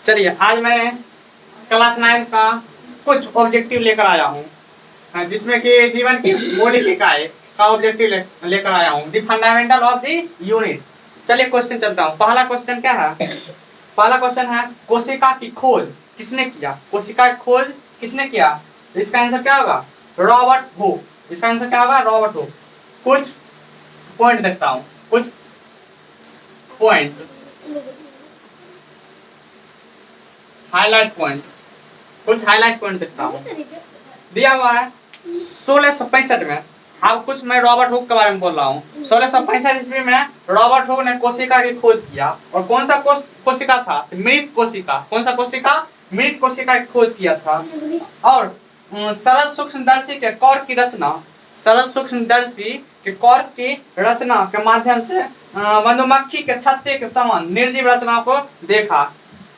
चलिए आज मैं क्लास 9 का कुछ ऑब्जेक्टिव लेकर आया हूँ, जिसमें कि जीवन की मौलिक इकाई का ऑब्जेक्टिव लेकर आया हूँ, the fundamental of the unit. चलिए क्वेश्चन चलता हूँ। पहला क्वेश्चन क्या है? पहला क्वेश्चन है कोशिका की खोज किसने किया? कोशिका की खोज किसने किया? तो इसका आंसर क्या होगा? Robert Hooke. इसका आंसर क्या होगा? Robert Hooke. कुछ पॉइंट देखता हूँ, कुछ पॉइंट, हाईलाइट पॉइंट, कुछ हाईलाइट पॉइंट देखता हूँ। दिया हुआ है 1665 में। अब कुछ मैं रॉबर्ट हुक के बारे में बोल रहा हूँ। 1665 ईस्वी में रॉबर्ट हुक ने कोशिका की खोज किया। और कौन सा कोशिका था? मृत कोशिका। कौन सा कोशिका? मृत कोशिका की खोज किया था। और सरल सूक्ष्मदर्शी के कॉर्क की रचना, सरल सूक्ष्मदर्शी के कॉर्क की रचना के माध्यम से मधुमक्खी के छत्ते के समान निर्जीव रचनाओं को देखा।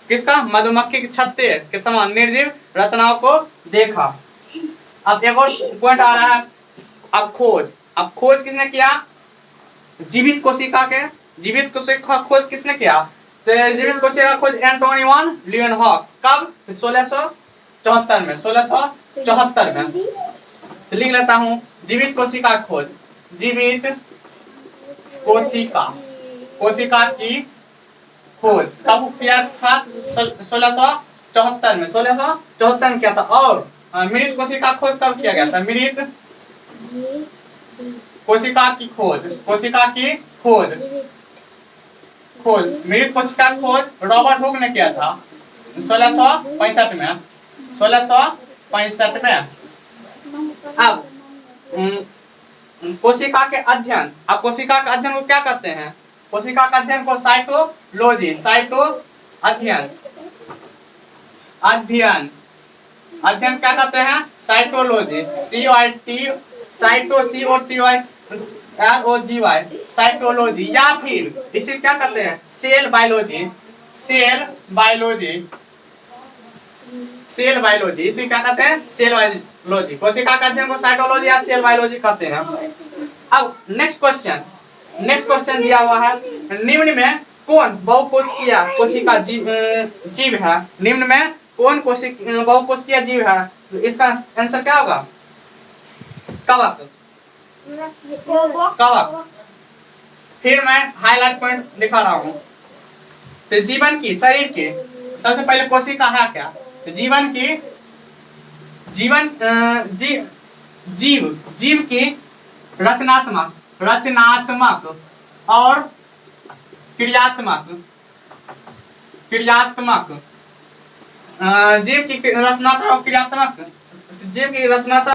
किसका? मधुमक्खी के छत्ते के समान निर्जीव रचनाओं को देखा। अब एक और पॉइंट आ रहा है, अब खोज। अब खोज किसने किया? जीवित कोशिका के, जीवित कोशिका खोज किसने किया? तो जीवित कोशिका खोज एंटोनी वन लीएनहॉक। कब? 1674 में, 1674 में। तो लिख लेता हूं जीवित कोशिका खोज, जीवित कोशिका, कोशिका की खोज कब किया था? 1674 में, 1674 में किया था। और मृत कोशिका खोज कब किया गया था? मृत कोशिका की खोज, कोशिका की खोज, खोज, मृत कोशिका खोज रॉबर्ट हुक ने किया था 1665 में, 1665 में। अब कोशिका के अध्ययन, अब कोशिका के अध्ययन को क्या कहते हैं? कोशिका के अध्ययन को साइटोलॉजी, साइटो अध्ययन, अध्ययन, अध्ययन क्या कहते हैं? Cytology, COIT, cyto COTYLOGY, cytology. या फिर इसे क्या कहते हैं? Cell biology, cell biology, cell biology, इसे क्या कहते हैं? Cell biology. कोशिका का अध्ययन को साइटोलॉजी या सेल बायोलॉजी कहते हैं। अब नेक्स्ट क्वेश्चन, नेक्स्ट क्वेश्चन दिया हुआ है, निम्न में कौन बहुकोशिकीय कोशिका जीव है? निम्न में कौन बहुकोशिकीय जीव है? तो इसका आंसर क्या होगा? कवक, कवक। फिर मैं हाईलाइट पॉइंट दिखा रहा हूं। तो जीवन की, शरीर की सबसे पहले कोशिका है क्या? तो जीवन की, जीवन जीव की रचनात्मक, रचनात्मक और क्रियात्मक, क्रियात्मक, जीव की रचनात्मक और क्रियात्मक, जीव की रचनात्मक।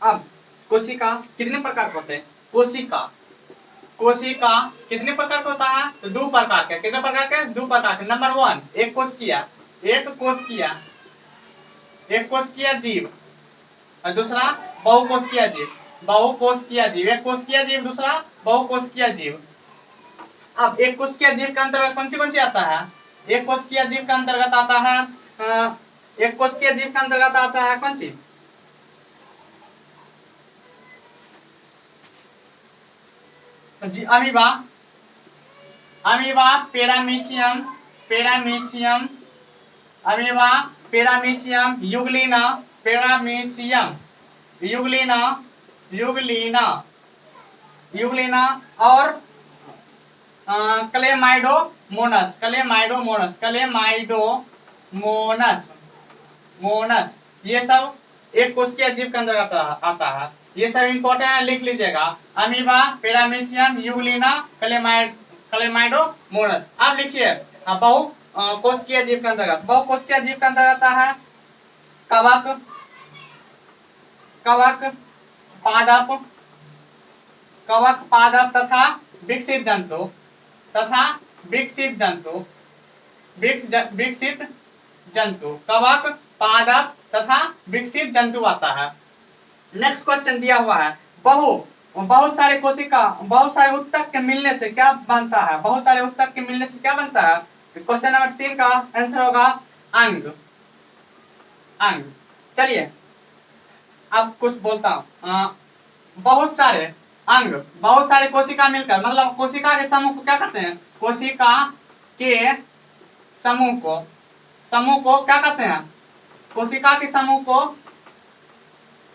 अब कोशिका कितने प्रकार के होते हैं? कोशिका, कोशिका कितने प्रकार का होता है? तो 2 प्रकार के। कितने प्रकार के? 2 प्रकार के। नंबर 1 एक कोशिकीय, एक कोशिकीय, एक कोशिकीय जीव, और दूसरा बहुकोशिकीय जीव, बहुकोशिकीय जीव। एक कोशिकीय जीव, दूसरा बहुकोशिकीय जीव। अब एक कोशिकीय जीव के अंतर्गत कौन सी आता है? एक कोशिकीय जीव के अंतर्गत आता है, एक कोशिकीय जीव के अंतर्गत आता है कौन सी? Amoeba, amoeba, paramecium, paramecium, amoeba, paramecium, euglena, paramecium, euglena, euglena, euglena, और क्लेमाइडोमोनस, क्लेमाइडोमोनस, क्लेमाइडोमोनस, मोनस। ये सब एक कोशिकीय जीव के अंदर आता है। ये सब इंपॉर्टेंट है, लिख लीजिएगा। Amoeba, paramecium, Euglena, Chlamydomonas. अब लिखिए बहु कोशिकीय जीव के अंतर्गत, बहु कोशिकीय जीव के अंतर्गत आता है कवक, कवक, पादप, कवक, पादप तथा विकसित जंतु, तथा विकसित जंतु, विकसित जंतु, कवक, पादप तथा विकसित जंतु आता है। नेक्स्ट क्वेश्चन दिया हुआ है, बहुत सारे कोशिका, बहुत सारे उत्तक के मिलने से क्या बनता है? बहुत सारे उत्तक के मिलने से क्या बनता है? क्वेश्चन नंबर 3 का आंसर होगा अंग, अंग। चलिए अब कुछ बोलता हूं। बहुत सारे अंग, बहुत सारी कोशिका मिलकर, मतलब कोशिका के समूह को क्या कहते हैं? कोशिका के समूह को क्या कहते हैं? कोशिका के समूह को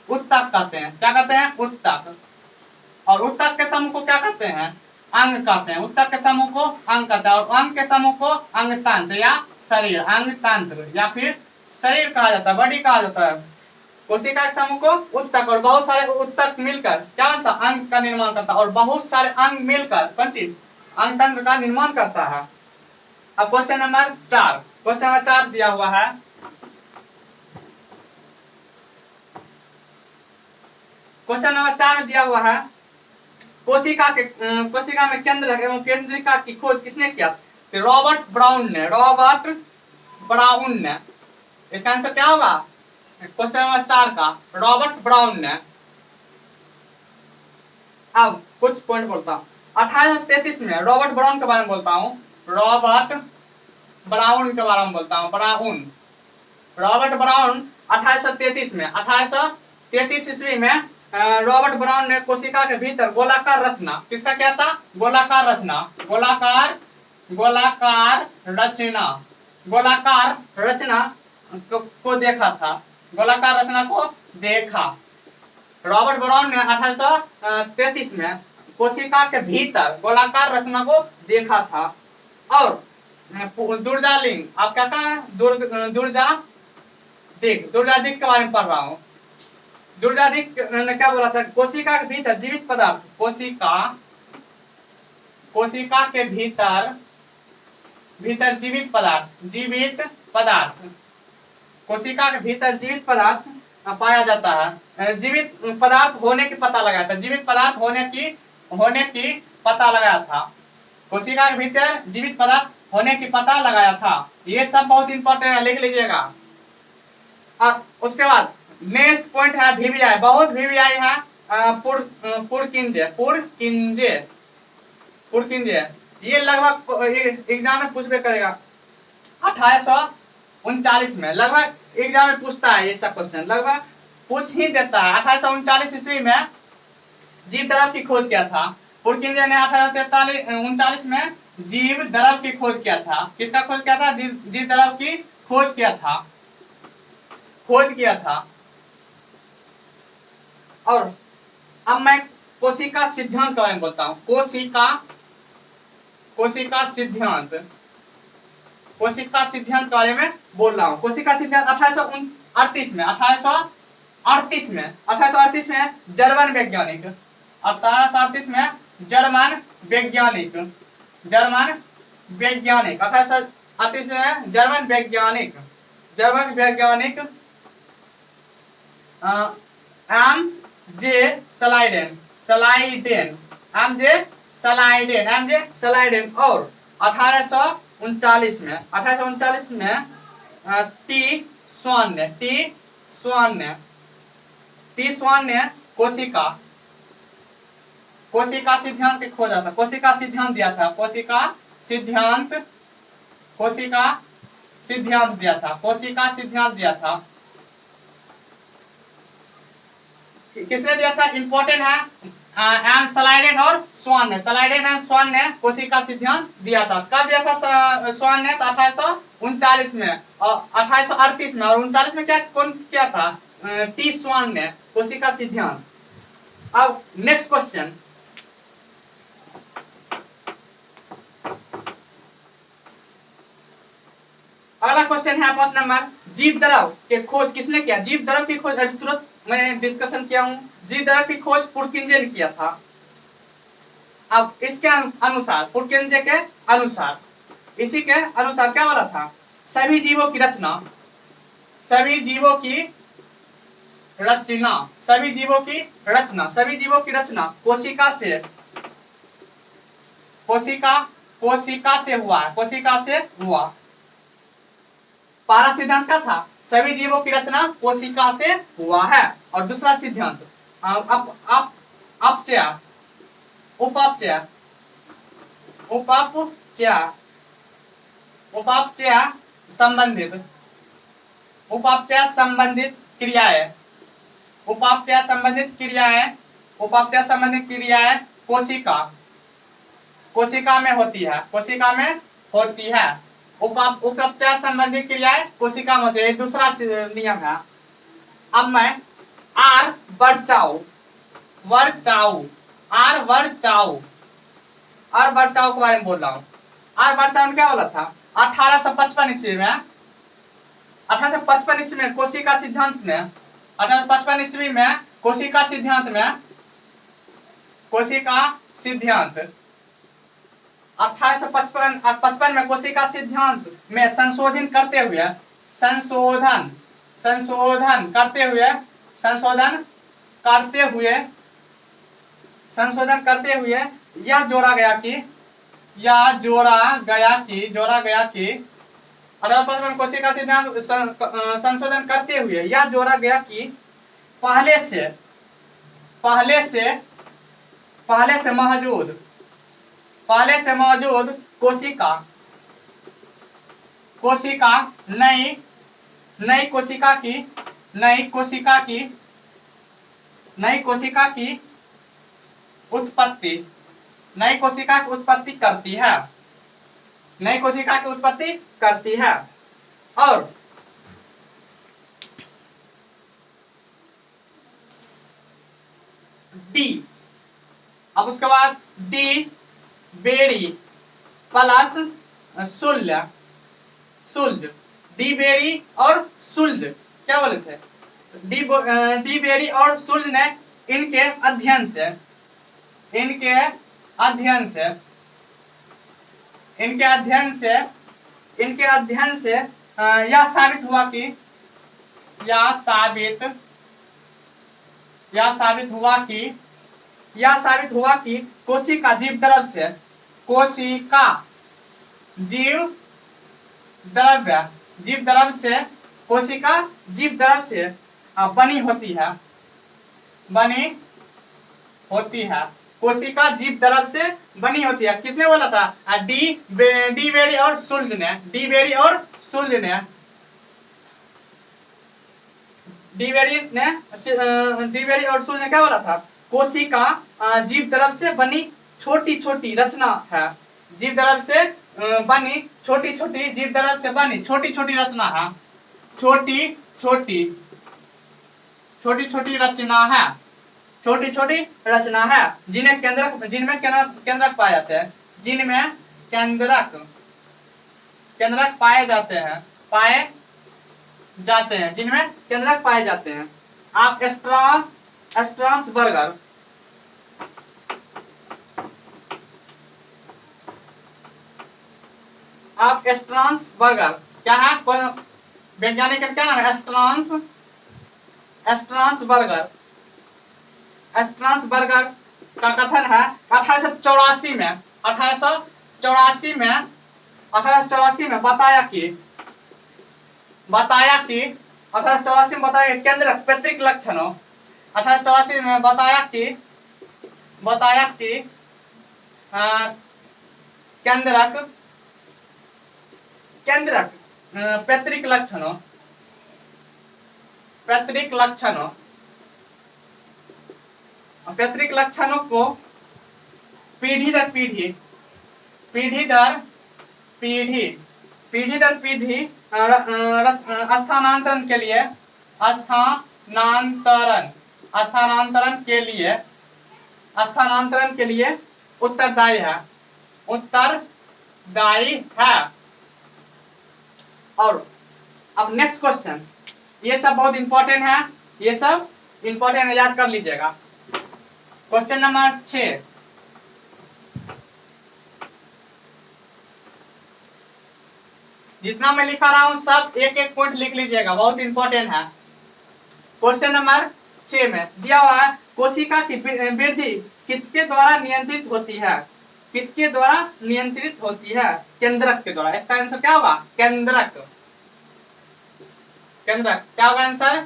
उत्तक कहते हैं। क्या कहते हैं? उत्तक। और उत्तक के समूह को क्या कहते हैं? अंग कहते हैं। उत्तक के समूह को अंग कहते हैं, और अंग के समूह को अंगतंत्र या शरीर, अंगतंत्र या फिर शरीर कहा जाता है, बॉडी कहा जाता है। कोशिका के समूह को उत्तक, और बहुत सारे उत्तक मिलकर क्या होता है? अंग का निर्माण करता है, और बहुत सारे अंग मिलकर कौन चीज? अंगतंत्र का निर्माण करता है। अब क्वेश्चन नंबर 4, क्वेश्चन नंबर 4 दिया हुआ है। क्वेश्चन नंबर 4 में दिया हुआ है, कोशिका में केंद्र एवं केंद्रिका की खोज किसने किया? तो रॉबर्ट ब्राउन ने। रॉबर्ट ब्राउन ने। इसका आंसर क्या होगा क्वेश्चन नंबर 4 का? रॉबर्ट ब्राउन ने। अब कुछ पॉइंट बोलता हूँ। 1833 में रॉबर्ट ब्राउन के बारे में बोलता हूँ। रॉबर्ट ब्राउन के बारे में बोलता हूँ। ब्राउन, रॉबर्ट ब्राउन 1833 में, 1833 ईस्वी में रॉबर्ट ब्राउन ने कोशिका के भीतर गोलाकार रचना, किसका क्या था? गोलाकार रचना, गोलाकार रचना, गोलाकार रचना को देखा था। गोलाकार रचना को देखा। रॉबर्ट ब्राउन ने 1833 में कोशिका के भीतर गोलाकार रचना को देखा था। और दुर्जा लिंग, आप क्या कहा? दुर्जा दिक के बारे में पढ़ रहा हूँ। दुर्जा दिक ने क्या बोला था? कोशिका के भीतर जीवित पदार्थ, कोशिका के भीतर जीवित पदार्थ, कोशिका के भीतर जीवित पदार्थ पाया जाता है। जीवित पदार्थ होने की पता लगाया था। जीवित पदार्थ होने की पता लगाया था। कोशिका के भीतर जीवित पदार्थ होने की पता लगाया था। ये सब बहुत इंपॉर्टेंट है, लिख लीजिएगा। और उसके बाद नेक्स्ट पॉइंट है वीवीआई। बहुत वीवीआई है। पुरकिंजे ये लगभग एग्जाम में पूछबे करेगा। 1839 में लगभग एग्जाम में पूछता है ये सब क्वेश्चन, लगभग पूछ ही देता है। 1839 ईस्वी में जीव द्रव की खोज किया था। पुरकिंजे ने 1839 में जीव द्रव की खोज किया था। किसका खोज किया था? जीव द्रव की खोज किया था। और अब मैं कोशिका सिद्धांत के बारे में बोलता हूँ। कोशिका सिद्धांत के बारे में बोल रहा हूँ। कोशिका सिद्धांत 1838 में जर्मन वैज्ञानिक, 1838 में जर्मन वैज्ञानिक 1838 में जर्मन वैज्ञानिक एम जे सलाइडेन और 1839 में टी स्वान ने कोशिका सिद्धांत खोजा था। कोशिका सिद्धांत दिया था। कोशिका सिद्धांत दिया था। किसने दिया था? इंपॉर्टेंट है। एम सलाइडेन और स्वान ने कोशिका सिद्धांत दिया था। कब दिया था स्वान ने? 1839 में और 1838 में, और 39 में कौन किया था? टी स्वान ने कोशिका सिद्धांत। अब नेक्स्ट क्वेश्चन, अगला क्वेश्चन है 5 नंबर। जीव द्रव के खोज किसने किया? जीव द्रव की खोज अभी तुरंत मैं डिस्कशन किया हूं। जीव द्रव की खोज पुरकिंजे ने किया था। अब इसके अनुसार, पुरकिंजे के अनुसार, इसी के अनुसार क्या बोला था? सभी जीवों की रचना कोशिका से हुआ। पहला सिद्धांत क्या था? सभी जीवों की रचना कोशिका से हुआ है। और दूसरा सिद्धांत उपापचय संबंधित क्रियाएं उपापचय संबंधी क्रियाएं कोशिका कोशिका में होती है, कोशिका में होती है। उपचय संबंधी क्रियाएं कोशिका में होती है, दूसरा नियम है। अब मैं आर वर्चाऊ आर वर्चाऊ के बारे में बोल रहा हूँ। आर वर्चाऊ ने क्या बोला था 1855 ईस्वी में, 1855 ईस्वी में कोशिका सिद्धांत में, 1855 ईस्वी में कोशिका सिद्धांत में 1855 में कोशिका सिद्धांत में संशोधन करते हुए यह जोड़ा गया कि 1855 में कोशिका सिद्धांत संशोधन करते हुए यह जोड़ा गया कि पहले से मौजूद कोशिका नई कोशिका की उत्पत्ति करती है और डी, अब उसके बाद D Berry plus Schulz D Berry और सुल्ज क्या बोले थे, डी बेरी और सुल्ज ने इनके अध्ययन से यह साबित हुआ कि कोशिका जीव द्रव्य से बनी होती है। कोशिका जीव द्रव्य से बनी होती है। किसने बोला था? डी बेरी और सुल्ज ने डी बेरी और सुल्ज ने क्या बोला था? कोशिका जीव द्रव्य से बनी छोटी छोटी रचना है। जीव द्रव्य से बनी छोटी छोटी रचना है। छोटी रचना है जिनमें केंद्रक पाए जाते हैं। केंद्रक पाए जाते हैं। आप स्ट्रासबर्गर क्या है? वैज्ञानिक क्या नाम है? स्ट्रासबर्गर का कथन है 1884 में बताया कि केंद्रक पैतृक लक्षणों 1884 में बताया कि केंद्रक पैतृक लक्षणों को पीढ़ी दर पीढ़ी स्थानांतरण के लिए उत्तरदायी है। और अब नेक्स्ट क्वेश्चन, ये सब बहुत इंपॉर्टेंट है, याद कर लीजिएगा। क्वेश्चन नंबर 6, जितना मैं लिखा रहा हूं सब एक एक पॉइंट लिख लीजिएगा, बहुत इंपॉर्टेंट है। क्वेश्चन नंबर 6 में दिया हुआ है कोशिका की वृद्धि किसके द्वारा नियंत्रित होती है? केंद्रक के द्वारा। इसका आंसर क्या होगा? केंद्रक। क्या होगा आंसर?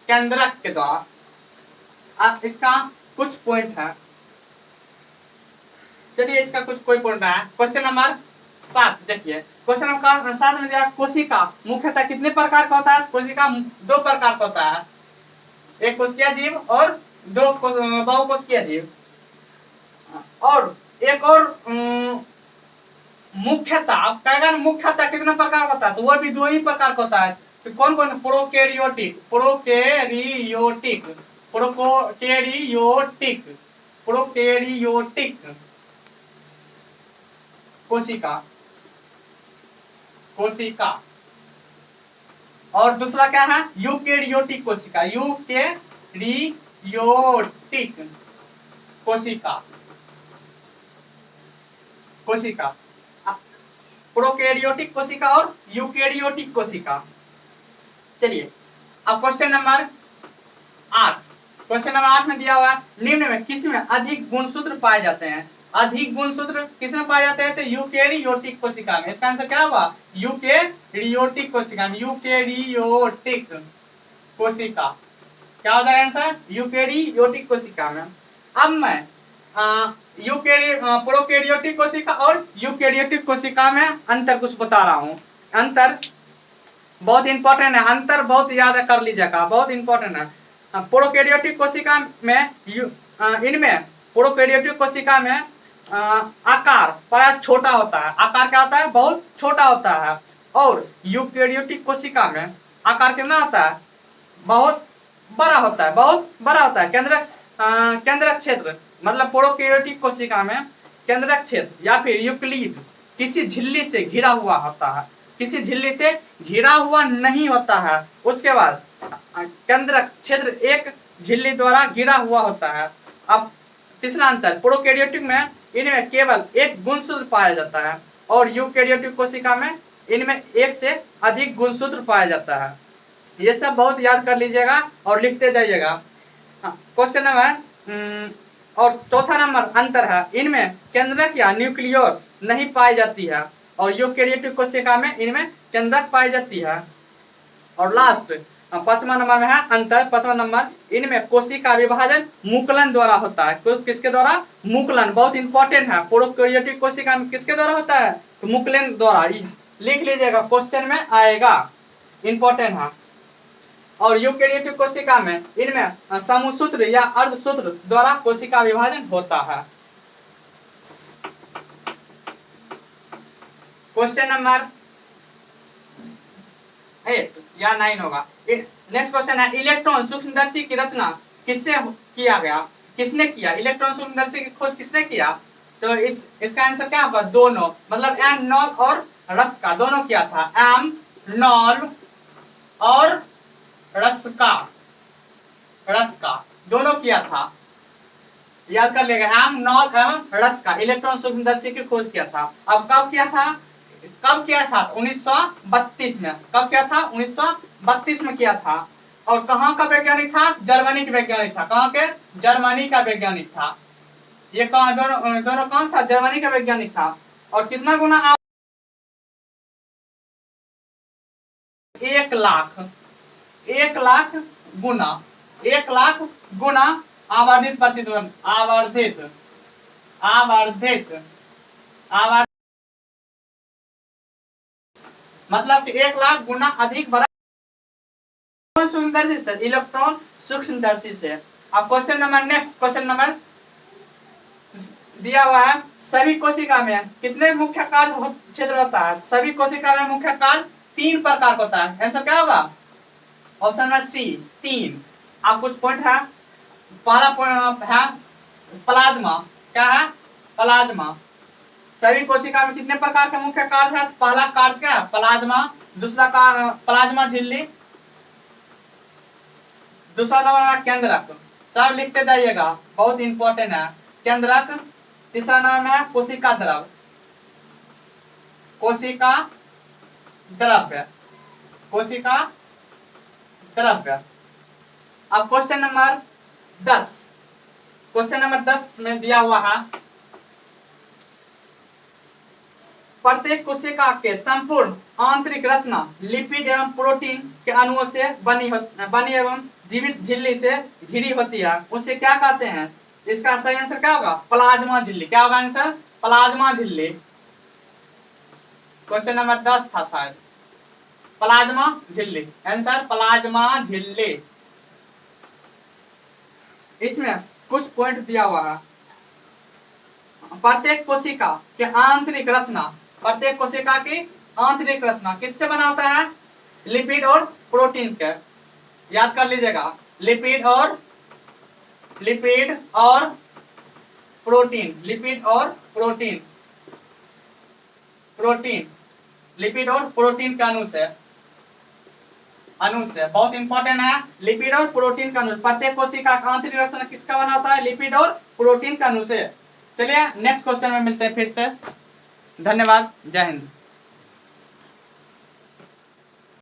केंद्रक के द्वारा। इसका कुछ पॉइंट है, चलिए इसका कोई पॉइंट है। क्वेश्चन नंबर 7 देखिए। क्वेश्चन नंबर 7 में दिया कोशिका मुख्यतः कितने प्रकार का होता है? कोशिका 2 प्रकार का होता है, एक कोशिकीय जीव और दो बहुकोश की जीव। और एक और मुख्यतः आप कहेगा ना, मुख्यतः कितने प्रकार का होता है, तो वह भी दो ही प्रकार का होता है। तो कौन कौन? प्रोकैरियोटिक, प्रोकैरियोटिक, प्रोकैरियोटिक, प्रोकैरियोटिक कोशिका, कोशिका। और दूसरा क्या है? यूकेरियोटिक कोशिका, यूकेरियोटिक कोशिका, कोशिका। प्रोकैरियोटिक कोशिका और यूकेरियोटिक कोशिका। चलिए अब क्वेश्चन नंबर 8, क्वेश्चन नंबर 8 में दिया हुआ है, निम्न में किस में अधिक गुणसूत्र पाए जाते हैं? अधिक गुणसूत्र किसमें पाए जाते हैं? तो यूकेरियोटिक कोशिका में। इसका आंसर क्या होगा? यूकेरियोटिक कोशिका में, यूकेरियोटिक कोशिका। क्या हो जाएगा आंसर? यूकेरियोटिक कोशिका में। अब मैं प्रोकैरियोटिक कोशिका और यूकेरियोटिक कोशिका में अंतर कुछ बता रहा हूं। अंतर बहुत इंपॉर्टेंट है, अंतर बहुत याद कर लीजिएगा, बहुत इंपॉर्टेंट है। प्रोकैरियोटिक कोशिका में इनमें प्रोकैरियोटिक कोशिका में आकार प्राय छोटा होता है। आकार क्या होता है? बहुत छोटा होता है। और यूकेरियोटिक कोशिका में आकार कितना होता है? बहुत बड़ा होता है, बहुत बड़ा होता है। केंद्रक क्षेत्र, मतलब प्रोकैरियोटिक कोशिका में केंद्रक क्षेत्र या फिर यूक्लिड किसी झिल्ली से घिरा हुआ होता है, किसी झिल्ली से घिरा हुआ नहीं होता है। उसके बाद केंद्रक क्षेत्र एक झिल्ली द्वारा घिरा हुआ होता है। अब तीसरा अंतर, प्रोकैरियोटिक में इनमें केवल एक गुणसूत्र पाया जाता है और यूकेरियोटिक कोशिका में इनमें एक से अधिक गुणसूत्र पाया जाता है। ये सब बहुत याद कर लीजिएगा और लिखते जाइएगा। क्वेश्चन नंबर और चौथा नंबर अंतर है, इनमें केंद्रक या न्यूक्लियस नहीं पाई जाती है और यूकेरियोटिक कोशिका में इनमें केंद्रक पाई जाती है। और लास्ट पांचवा नंबर में है अंतर, पांचवा नंबर, इनमें कोशिका विभाजन मुकुलन द्वारा होता है। किसके द्वारा? मुकुलन, बहुत इंपॉर्टेंट है। प्रोकैरियोटिक कोशिका में किसके द्वारा होता है? तो मुकुलन द्वारा। लिख लीजिएगा, क्वेश्चन में आएगा, इंपॉर्टेंट है। और यूकेरियोटिक कोशिका में इनमें समूहसूत्र या अर्धसूत्र द्वारा कोशिका विभाजन होता है। क्वेश्चन नंबर 8 या 9 होगा। नेक्स्ट क्वेश्चन है, इलेक्ट्रॉन सूक्ष्मदर्शी की रचना किससे किया गया? किसने किया? इलेक्ट्रॉन सूक्ष्मदर्शी की खोज किसने किया? तो इसका आंसर क्या होगा? दोनों, मतलब एम नॉल और रस्का दोनों किया था। एम नॉल और रस्का, रस्का दोनों किया था। याद कर लेगा, एम नॉल एवं रस्का इलेक्ट्रॉन सूक्ष्मदर्शी की खोज किया था। अब कब किया था? कब किया था? 1932 में। कब किया था? 1932 में किया था। और कहाँ का वैज्ञानिक था? जर्मनी का वैज्ञानिक था। कहाँ के? जर्मनी का वैज्ञानिक था। ये दोनों कौन था? जर्मनी का वैज्ञानिक था। और कितना गुना? 1,00,000, 1,00,000 गुना, 1,00,000 गुना आवर्धित प्रतिध्वनि, आवर्धित, आवर्धित, आवर्धित, मतलब कि 1,00,000 गुना अधिक बड़ा सूक्ष्मदर्शी से, इलेक्ट्रॉन सूक्ष्मदर्शी से। अब question number next, question number दिया हुआ है, सभी कोशिका में कितने मुख्य कार्य क्षेत्र होता है? सभी कोशिका में मुख्य कार्य 3 प्रकार का होता है। आंसर क्या होगा? Option number C, 3। आप कुछ पॉइंट है, पहला पॉइंट है प्लाज्मा। क्या है? प्लाज्मा। सभी कोशिका में कितने प्रकार के मुख्य कार्य है? पहला कार्य क्या है? प्लाज्मा। दूसरा कार्य प्लाज्मा झिल्ली। दूसरा नंबर केंद्रक, सब लिखते जाइएगा, बहुत इंपॉर्टेंट है, केंद्रक। तीसरा नाम है कोशिका द्रव, कोशिका द्रव्य, कोशिका द्रव्य। अब क्वेश्चन नंबर 10, क्वेश्चन नंबर 10 में दिया हुआ है, प्रत्येक कोशिका के संपूर्ण आंतरिक रचना लिपिड एवं प्रोटीन के अणुओं से बनी एवं जीवित झिल्ली से घिरी होती है, उसे क्या कहते हैं? इसका सही आंसर क्या होगा? प्लाज्मा झिल्ली। क्या होगा आंसर? प्लाज्मा झिल्ली। क्वेश्चन नंबर 10 था शायद, प्लाज्मा झिल्ली। आंसर प्लाज्मा झिल्ली। इसमें कुछ पॉइंट दिया हुआ है। प्रत्येक कोशिका के आंतरिक रचना, प्रत्येक कोशिका की आंतरिक रचना किससे बना होता है? लिपिड और प्रोटीन के। याद कर लीजिएगा, लिपिड और प्रोटीन, लिपिड और प्रोटीन, लिपिड और प्रोटीन का अणु से बहुत इंपॉर्टेंट है। लिपिड और प्रोटीन का अणु, प्रत्येक कोशिका का आंतरिक रचना किसका बना होता है? लिपिड और प्रोटीन का अणु से। चलिए नेक्स्ट क्वेश्चन में मिलते हैं फिर से। धन्यवाद, जय हिंद।